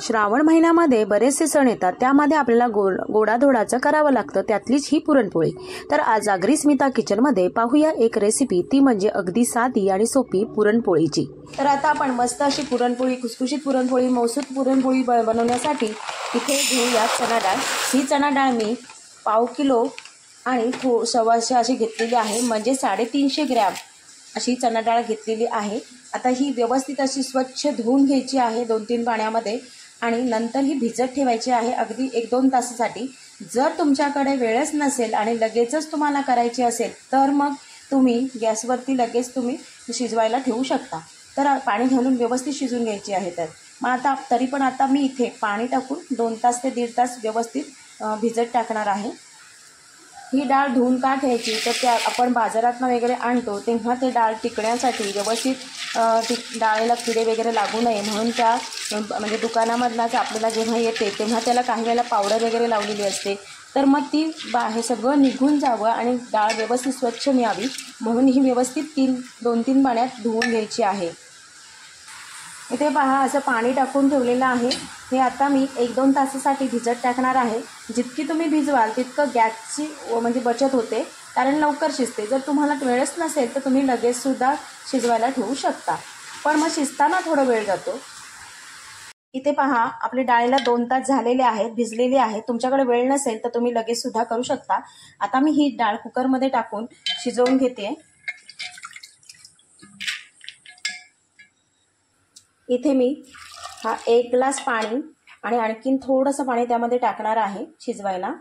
श्रावण महिन्यामध्ये बरेचसे सण येतात, त्यामध्ये आपल्याला गोडाधोडाचं करावं लागतं, त्यातलीच ही पुरणपोळी। तर आज आगरी स्मिता किचनमध्ये पाहूया एक रेसिपी, ती म्हणजे अगदी साधी आणि सोपी पुरणपोळीची। तर आता आपण मस्त अशी पुरणपोळी, खुसखुशीत पुरणपोळी, मौसूद पुरणपोळी बनवण्यासाठी इथे घेऊया चणा डाळ। ही चणा डाळ मी पाव किलो आणि सव्वाशे अशी घेतलेली आहे, म्हणजे 350 ग्रॅम अशी चणा डाळ घेतलेली आहे। आता ही व्यवस्थित अशी स्वच्छ धुवून घ्यायची आहे 2-3 पाण्यामध्ये आणि नंतर ही भिजत ठेवायची आहे अगदी 1-2 तासासाठी। जर तुमच्याकडे वेळच नसेल आणि लगेचच तुम्हाला करायची असेल तर मग तुम्ही गॅसवरती लगेच तुम्ही शिजवायला ठेवू शकता। तर पाणी घालून व्यवस्थित शिजवून घ्यायची आहे। तर मग तरी पण आता मी इथे पाणी टाकून 2 तास ते 1.5 तास व्यवस्थित भिजत टाकणार आहे। ही डाळ धुवून का ठेवायची, तर त्या आपण बाजारातून वगैरे आणतो तेव्हा ते डाळ टिकण्यासाठी व्यवस्थित डाळीला किडे वगैरे लागू नये म्हणून त्या म्हणजे दुकानामधलाच आपल्याला जेव्हा येते तेव्हा त्याला काही वेळेला पावडर वगैरे लावलेली असते, तर मग ती हे सगळं निघून जावं आणि डाळ व्यवस्थित स्वच्छ मिळावी म्हणून ही व्यवस्थित 2-3 पाण्यात धुवून घ्यायची आहे। इथे पहा असं पाणी टाकून ठेवलेलं आहे। हे आता मी 1-2 तासासाठी भिजत टाकणार आहे। जितकी तुम्ही भिजवाल तितकं गॅसची म्हणजे बचत होते, कारण लवकर शिजते। जर तुम्हाला वेळच नसेल तर तुम्ही लगेचसुद्धा शिजवायला ठेवू शकता, पण मग शिजताना थोडा वेळ जातो। इथे पहा आपली डाळीला 2 तास झालेले आहेत, भिजलेली आहे। तुमच्याकडे वेळ नसेल तर तुम्ही लगेचसुद्धा करू शकता। आता मी ही डाळ कुकरमध्ये टाकून शिजवून घेते। इथे मी 1 ग्लास पाणी आणि आणखीन थोडंसं पाणी त्यामध्ये टाकणार आहे शिजवायला।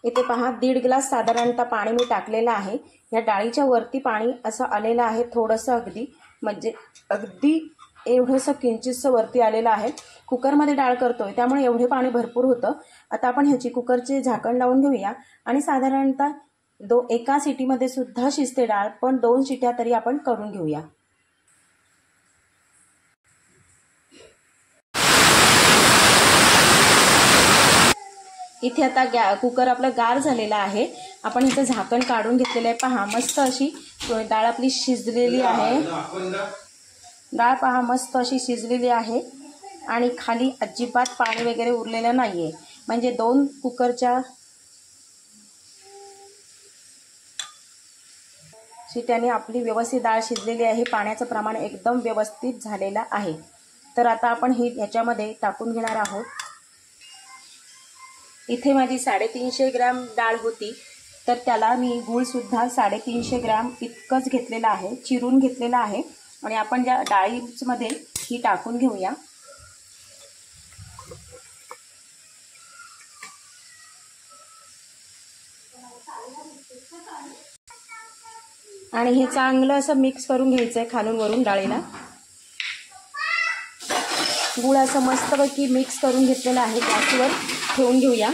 इथे पहा 1.5 ग्लास साधारणतः पाणी मी टाकलेलं आहे। या डाळीच्या वरती पाणी असं आलेलं आहे थोडंसं, म्हणजे अगदी एवढंसं किंचितसं वरती आलेलं आहे। कुकरमध्ये डाळ करतोय त्यामुळे एवढे पाणी भरपूर होतं। आता आपण ह्याची कुकरचे झाकण लावून घेऊया आणि साधारणतः एका शिटीमध्ये सुद्धा शिजते डाळ, पण 2 शिट्या तरी आपण करून घेऊया। इथे आता कुकर आपलं गार झालेला आहे। आपण इथे झाकण काढून घेतलेलं आहे। पहा मस्त अशी डाळ आपली शिजलेली आहे। डाळ पहा मस्त अशी शिजलेली आहे आणि खाली अजिबात पाणी वगैरे उरलेलं नाहीये, म्हणजे 2 कुकरच्या शिट्याने आपली व्यवस्थित डाळ शिजलेली आहे। पाण्याचं प्रमाण एकदम व्यवस्थित झालेलं आहे। तर आता आपण ही ह्याच्यामध्ये टाकून घेणार आहोत। इथे माझी 350 ग्रॅम डाळ होती, तर त्याला मी गूळसुद्धा 350 ग्रॅम इतकंच घेतलेलं आहे, चिरून घेतलेलं आहे आणि आपण ज्या डाळीमध्ये ही टाकून घेऊया। आणि हे चांगलं असं मिक्स करून घ्यायचं आहे खालून वरून डाळीला। गूळ असं मस्तपैकी मिक्स करून घेतलेलं आहे। गॅसवर ठेवून घेऊया।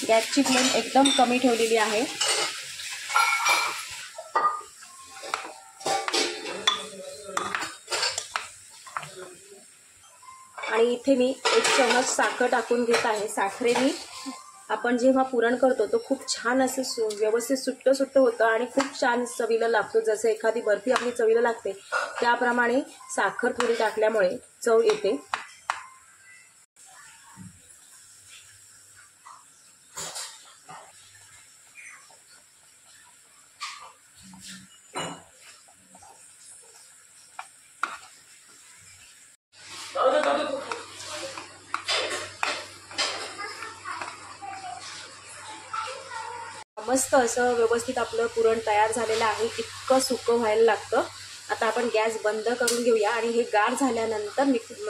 गॅसची फ्लेम एकदम कमी ठेवलेली आहे। आणि इथे मी 1 चमच साखर टाकून घेत आहे। साखरेने आपण जेव्हा पुरण करतो तो खूप छान असं व्यवस्थित सुट्ट होतं आणि खूप छान चवीला लागतो। जसं एखादी बर्फी आपली चवीला लागते त्याप्रमाणे साखर थोडी टाकल्यामुळे चव येते। मस्त असं व्यवस्थित आपलं पुरण तयार झालेलं आहे। इतकं सुकं व्हायला लागतं। आता आपण गॅस बंद करून घेऊया आणि हे गार झाल्यानंतर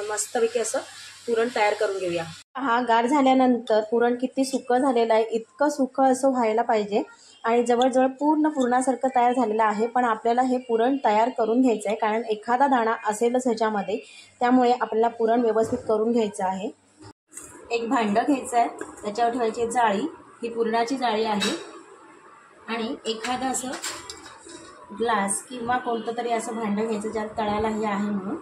मस्तपैकी असं पुरण तयार करून घेऊया। हा गार झाल्यानंतर पुरण किती सुकं झालेलं आहे, इतकं सुकं असं व्हायला पाहिजे आणि जवळजवळ पुरणासारखं तयार झालेलं आहे। पण आपल्याला हे पुरण तयार करून घ्यायचं आहे, कारण एखादा दाणा असेलच ह्याच्यामध्ये, त्यामुळे आपल्याला पुरण व्यवस्थित करून घ्यायचं आहे। एक भांडं घ्यायचं आहे, त्याच्यावर ठेवायची जाळी, ही पुरणाची जाळी आहे आणि एखादं असं ग्लास किंवा कोणतं तरी असं भांडं घ्यायचं ज्यात तळायला हे आहे म्हणून।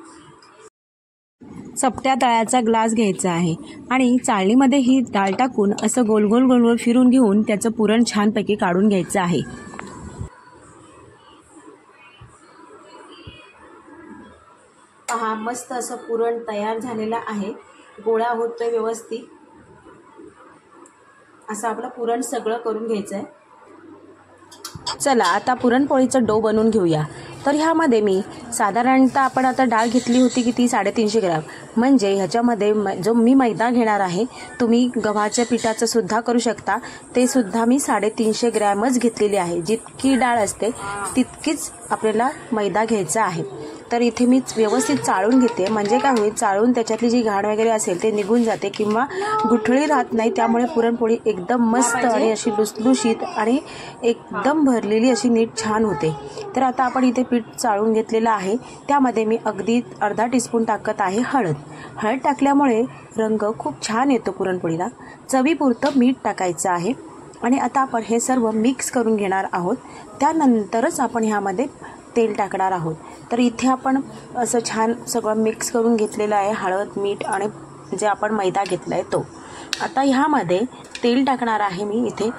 चपट्या तळ्याचा ग्लास घ्यायचा आहे आणि चाळणीमध्ये ही डाळ टाकून असं गोल गोल फिरून घेऊन त्याचं पुरण छानपैकी काढून घ्यायचं आहे। पहा मस्त असं पुरण तयार झालेलं आहे. गोळा होतोय व्यवस्थित. असं आपलं पुरण सगळं करून घ्यायचं आहे. चला आता पुरणपोळीचं डो बनवून घेऊया. तर ह्यामध्ये मी साधारणतः आपण आता डाळ घेतली होती की ती 350 ग्रॅम, म्हणजे ह्याच्यामध्ये जो मी मैदा घेणार आहे, तुम्ही गव्हाच्या पिठाचं सुद्धा करू शकता. ते सुद्धा मी 350 ग्रॅमच घेतलेली आहे. जितकी डाळ असते तितकीच आपल्याला मैदा घ्यायचा आहे. तर इथे मी व्यवस्थित चाळून घेते, म्हणजे काय होईल, चाळून त्याच्यातली जी घाण वगैरे असेल ते निघून जाते किंवा गुठळी राहत नाही. त्यामुळे पुरणपोळी एकदम मस्त आणि अशी लुसलुशीत आणि एकदम भरलेली अशी नीट छान होते. तर आता आपण इथे पीठ चाळून घेतलेलं आहे. त्यामध्ये मी अगदी अर्धा टीस्पून टाकत आहे हळद. हळद टाकल्यामुळे रंग खूप छान येतो पुरणपोळीला. चवीपुरतं मीठ टाकायचं आहे आणि आता आपण हे सर्व मिक्स करून घेणार आहोत. त्यानंतरच आपण ह्यामध्ये तेल टाकणार आहोत. तर इथे आपण असं छान सगळं मिक्स करून घेतलेलं आहे, हळद, मीठ आणि जे आपण मैदा घेतला आहे तो. आता ह्यामध्ये तेल टाकणार आहे मी. इथे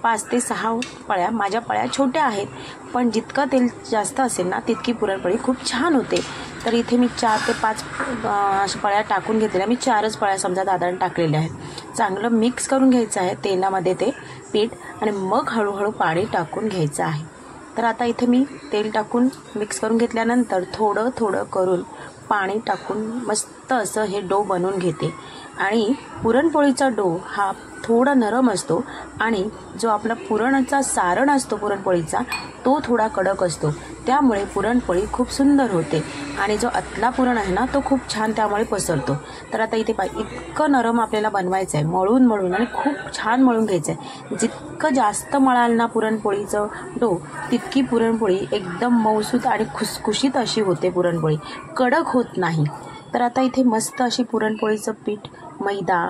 5 ते 6 पळ्या. माझ्या पळ्या छोट्या आहेत, पण जितकं तेल जास्त असेल ना तितकी पुरणपोळी खूप छान होते. तर इथे मी 4 ते 5 पळ्या टाकून घेतलेल्या. मी 4च पळ्या समजा साधारण टाकलेल्या आहेत. चांगलं मिक्स करून घ्यायचं आहे तेलामध्ये ते पीठ आणि मग हळूहळू पाणी टाकून घ्यायचं आहे. तर आता इथे मी तेल टाकून मिक्स करून घेतल्यानंतर थोडं थोडं करून पाणी टाकून मस्त असं हे डो बनवून घेते. आणि पुरणपोळीचा डो हा थोडा नरम असतो आणि जो आपला पुरणाचा सारण असतो पुरणपोळीचा तो थोडा कडक असतो. त्यामुळे पुरणपोळी खूप सुंदर होते आणि जो आतला पुरण आहे ना तो खूप छान त्यामुळे पसरतो. तर आता इथे इतकं नरम आपल्याला बनवायचं आहे, मळून मळून आणि खूप छान मळून घ्यायचं आहे. जितकं जास्त मळाल ना पुरणपोळीचं डो तितकी पुरणपोळी एकदम मऊसूत आणि खुसखुशीत अशी होते. पुरणपोळी कडक होत नाही. तर आता इथे मस्त अशी पुरणपोळीचं पीठ, मैदा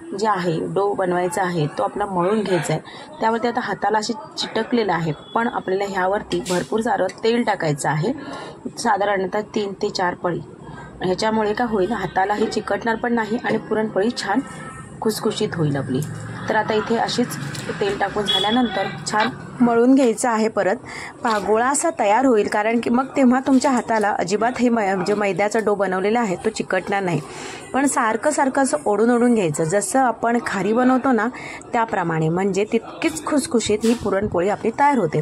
जे आहे डो बनवायचा आहे तो आपला मळून घ्यायचा आहे. त्यावरती आता हाताला अशी चिटकलेलं आहे, पण आपल्याला ह्यावरती भरपूर सारं तेल टाकायचं आहे, साधारणतः 3 ते 4 पळी. ह्याच्यामुळे काय होईल, हातालाही चिकटणार पण नाही आणि पुरणपोळी छान खुसखुशीत होईल आपली. तर आता इथे अशीच तेल टाकून झाल्यानंतर छान मळून घ्यायचं आहे. परत गोळा असा तयार होईल, कारण की मग तेव्हा तुमच्या हाताला अजिबात हे जे मैद्याचा डो बनवलेला आहे तो चिकटणार नाही. पण सारखं सारखं असं ओढून ओढून घ्यायचं, जसं आपण खारी बनवतो ना त्याप्रमाणे, म्हणजे तितकीच खुसखुशीत ही पुरणपोळी आपली तयार होते.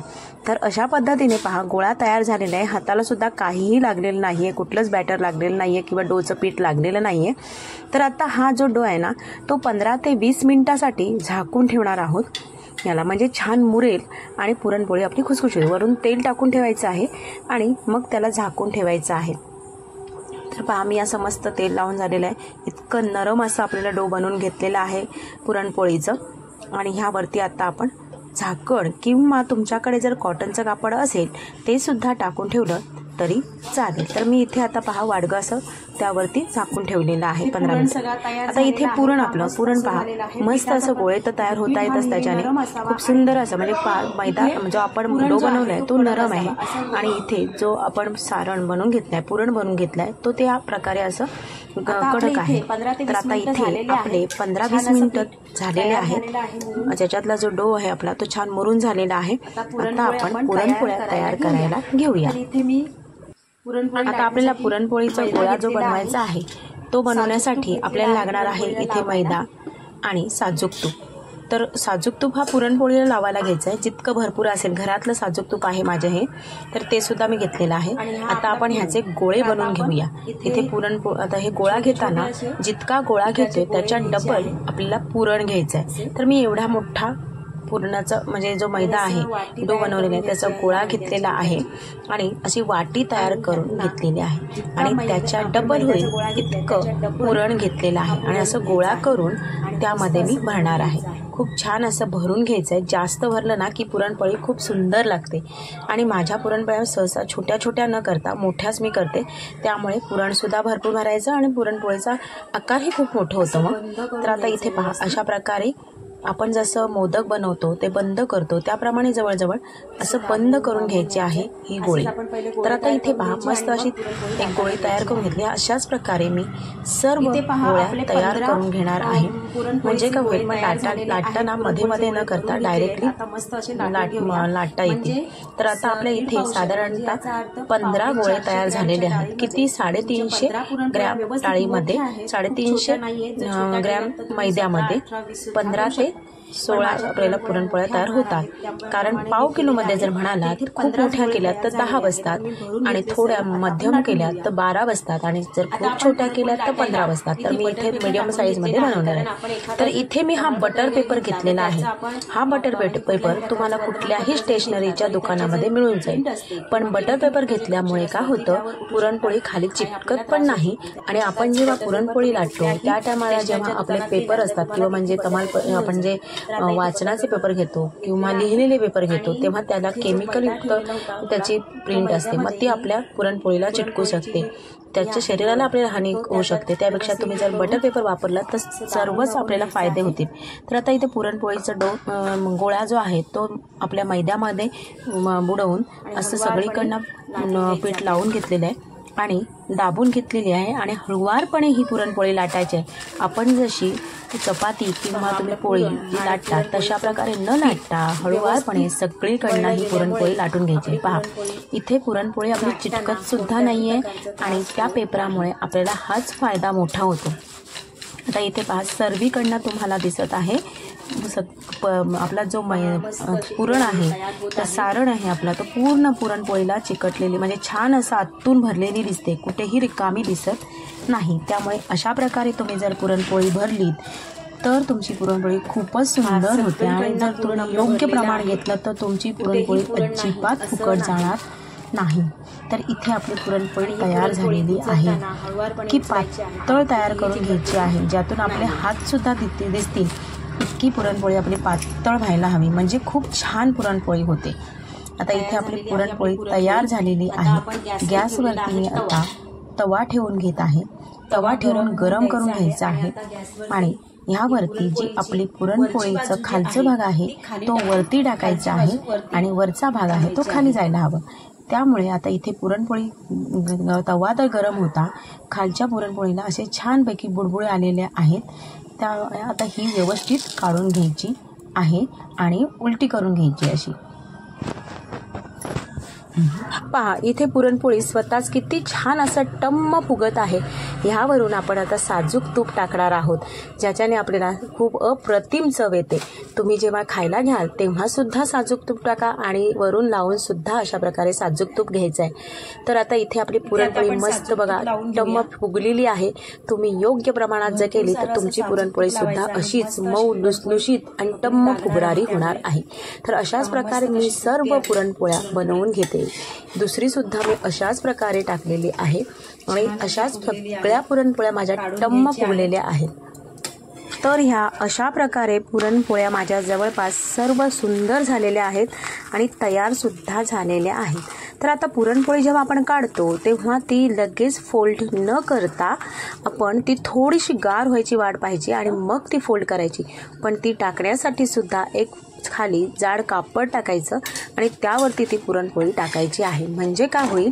तर अशा पद्धतीने पहा गोळा तयार झालेला आहे. हाताला सुद्धा काहीही लागलेलं नाही आहे, कुठलंच बॅटर लागलेलं नाही आहे किंवा डोचं पीठ लागलेलं नाही आहे. तर आता हा जो डो आहे ना तो 15 ते 20 मिनिटासाठी झाकून ठेवणार आहोत याला, म्हणजे छान मुरेल आणि पुरणपोळी आपली खुसखुशीत. वरून तेल टाकून ठेवायचं आहे आणि मग त्याला झाकून ठेवायचं आहे. तर पहा मी असं मस्त तेल लावून झालेलं आहे. इतकं नरम असं आपल्याला डो बनवून घेतलेलं आहे पुरणपोळीचं. आणि ह्यावरती आता आपण झाकण किंवा तुमच्याकडे जर कॉटनचं कापड असेल ते सुद्धा टाकून ठेवलं तरी चालेल. तर मी इथे आता पहा वाडगं असं त्यावरती झाकून ठेवलेलं आहे 15 मिनिट. आता इथे पुरण पुरण पहा मस्त असं गोळे तर तयार होता येतच त्याच्याने. खूप सुंदर असं म्हणजे मैदा जो आपण डो बनवलाय तो नरम आहे आणि इथे जो आपण सारण बनवून घेतलाय, पुरण बनवून घेतलाय तो त्या प्रकारे असं कडक आहे. तर आता इथे आपले 15-20 मिनिटं झालेले आहेत. ज्याच्यातला जो डो आहे आपला तो छान मुरून झालेला आहे. आता आपण पुरणपोळ्या तयार करायला घेऊया. आता आपल्याला पुरणपोळीचा गोळा जो बनवायचा आहे तो बनवण्यासाठी आपल्याला लागणार आहे इथे मैदा आणि साजूक तूप. तर साजूक तूप हा पुरणपोळीला लावायला घ्यायचा आहे. जितकं भरपूर असेल, घरातलं साजूक तूप आहे माझे हे, तर ते सुद्धा मी घेतलेलं आहे. आता आपण ह्याचे गोळे बनवून घेऊया. इथे आता हे गोळा घेताना जितका गोळा घेतोय त्याच्या डबल आपल्याला पुरण घ्यायचं आहे. तर मी एवढा मोठा पुरणाचा म्हणजे जो मैदा आहे डो बनवलेला आहे त्याचा गोळा घेतलेला आहे आणि अशी वाटी तयार करून घेतलेली आहे आणि त्याच्या डबल होईल इतकं पुरण घेतलेलं आहे. आणि असं गोळा करून त्यामध्ये मी भरणार आहे. खूप छान असं भरून घ्यायचं आहे. जास्त भरलं ना की पुरणपोळी खूप सुंदर लागते. आणि माझ्या पुरणपोळ्या सहसा छोट्या छोट्या न करता मोठ्याच मी करते, त्यामुळे पुरणसुद्धा भरपूर भरायचं आणि पुरणपोळीचा आकारही खूप मोठं होतं मग. तर आता इथे पहा अशा प्रकारे आपण जसं मोदक बनवतो ते बंद करतो त्याप्रमाणे जवळजवळ असं बंद करून घ्यायची आहे ही गोळी। तर आता इथे पहा मस्त अशी एक गोळी तयार करून घेतली। अशाच प्रकारे मी सर्व गोळ्या तयार करून घेणार आहे। म्हणजे काय होईल, लाटताना मध्ये मध्ये न करता डायरेक्टली लाटता येते। तर आता आपल्या इथे साधारणतः 15 गोळे तयार झालेले आहेत। किती 350 ग्रॅम डाळीमध्ये 350 ग्रॅम मैद्यामध्ये 15 ते 16 आपल्याला पुरणपोळ्या तयार होतात। कारण पाव किलोमध्ये जर म्हणालात खूप मोठ्या केल्यात तर 10 बसतात आणि थोड्या मध्यम केल्यात तर 12 बसतात आणि जर खूप छोट्या केल्यात तर 15 बसतात। तर मी इथे मीडियम साईजमध्ये बनवणार आहे। तर इथे मी हा बटर पेपर घेतलेला आहे। हा बटर पेपर तुम्हाला कुठल्याही स्टेशनरीच्या दुकानामध्ये मिळून जाईल। पण बटर पेपर घेतल्यामुळे काय होतं, पुरणपोळी खाली चिपकत पण नाही आणि आपण जेव्हा पुरणपोळी लाटतो त्या टायमाला जेव्हा आपले पेपर असतात किंवा म्हणजे आपण जे वाचनाचे पेपर घेतो किंवा लिहिलेले पेपर घेतो तेव्हा त्याला केमिकल युक्त त्याची प्रिंट असते, मग ती आपल्या पुरणपोळीला चिटकू शकते, त्याच्या शरीराला आपल्याला हानी होऊ शकते। त्यापेक्षा तुम्ही जर बटर पेपर वापरला तर सर्वच आपल्याला फायदे होतील। तर आता इथे पुरणपोळीचा गोळा जो आहे तो आपल्या मैद्यामध्ये बुडवून असं सगळीकडनं पीठ लावून घेतलेलं आहे आणि दाबून घेतलेली आहे आणि हळुवारपणे ही पुरणपोळी लाटायची आहे। आपण जशी चपाती किंवा तुम्ही पोळी जी लाटता तशा प्रकारे न लाटता हळुवारपणे सगळीकडनं ही पुरणपोळी लाटून घ्यायची। पहा इथे पुरणपोळी आपली चिटकत सुद्धा नाहीये आणि त्या पेपरामुळे आपल्याला हाच फायदा मोठा होतो। आता इथे पहा सर्वीकडनं तुम्हाला दिसत आहे आपला जो पुरण आहे तर सारण आहे आपला तो पूर्ण पुरणपोळीला चिकटलेली म्हणजे छान असं आतून भरलेली दिसते, कुठेही रिकामी दिसत नाही। त्यामुळे अशा प्रकारे तुम्ही जर पुरणपोळी भरलीत तर तुमची पुरणपोळी खूपच सुंदर होते आणि जर तुम्ही योग्य प्रमाण घेतलं तर तुमची पुरणपोळी अजिबात फुकट जाणार नाही। तर इथे आपली पुरणपोळी तयार झालेली आहे। की पातळ तयार करून घ्यायची आहे ज्यातून आपले हात सुद्धा दिसतील इतकी पुरणपोळी आपली पातळ व्हायला हवी, म्हणजे खूप छान पुरणपोळी होते। आता इथे आपली पुरणपोळी तयार झालेली आहे। गॅसवरती मी आता तवा ठेवून घेत आहे। तवा ठेवून गरम करून घ्यायचा आहे आणि ह्यावरती जी आपली पुरणपोळीचं खालचं भाग आहे तो वरती टाकायचा आहे आणि वरचा भाग आहे तो खाली जायला हवा। त्यामुळे आता इथे पुरणपोळी तवा तर गरम होता, खालच्या पुरणपोळीला असे छानपैकी बुडबुडे आलेले आहेत। त्या आता ही व्यवस्थित काढून घ्यायची आहे आणि उलटी करून घ्यायची अशी। पहा इथे पुरणपोळी स्वतःच किती छान असं टम्म फुगत आहे। ह्यावरून आपण आता साजूक तूप टाकणार आहोत ज्याच्याने आपल्याला खूप अप्रतिम चव येते। तुम्ही जेव्हा खायला घ्याल तेव्हा सुद्धा साजूक तूप टाका आणि वरून लावून सुद्धा अशा प्रकारे साजूक तूप घ्यायचं आहे। तर आता इथे आपली पुरणपोळी मस्त बघा टम्म फुगलेली आहे। तुम्ही योग्य प्रमाणात जर केली तर तुमची पुरणपोळी सुद्धा अशीच मऊ लुसलुशीत आणि टम्म फुगणारी होणार आहे। तर अशाच प्रकारे मी सर्व पुरणपोळ्या बनवून घेते। दुसरी सुद्धा मी अशाच प्रकारे टाकलेली आहे आणि अशाच सगळ्या पुरणपोळ्या माझ्या टम्म फुगलेल्या आहेत। तर ह्या अशा प्रकारे पुरणपोळ्या माझ्या जवळपास सर्व सुंदर झालेल्या आहेत आणि तयार सुद्धा झालेल्या आहेत। तर आता पुरणपोळी जेव्हा आपण काढतो तेव्हा ती लगेच फोल्ड न करता आपण ती थोडीशी गार व्हायची वाट पाहिजे आणि मग ती फोल्ड करायची। पण ती टाकण्यासाठी सुद्धा एक खाली जाड कापड टाकायचं आणि त्यावरती ती पुरणपोळी टाकायची आहे। म्हणजे काय होईल,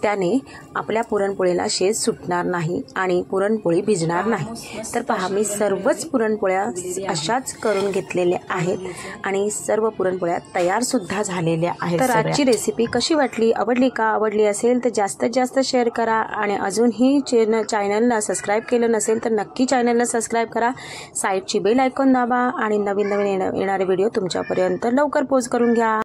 त्याने आपल्या पुरणपोळीला शेज सुटणार नाही आणि पुरणपोळी भिजणार नाही। तर पहा मी सर्वच पुरणपोळ्या अशाच करून घेतलेल्या आहेत आणि सर्व पुरणपोळ्या तयार सुद्धा झालेल्या आहेत। तर आजची रेसिपी कशी वाटली, आवडली का? आवडली असेल तर जास्तीत जास्त शेअर करा आणि अजूनही चॅनलला सबस्क्राईब केलं नसेल तर नक्की चॅनलला सबस्क्राईब करा। साईडची बेल आयकॉन दाबा आणि नवीन येणारे व्हिडिओ तुमच्यापर्यंत लवकर पोहोच करून घ्या।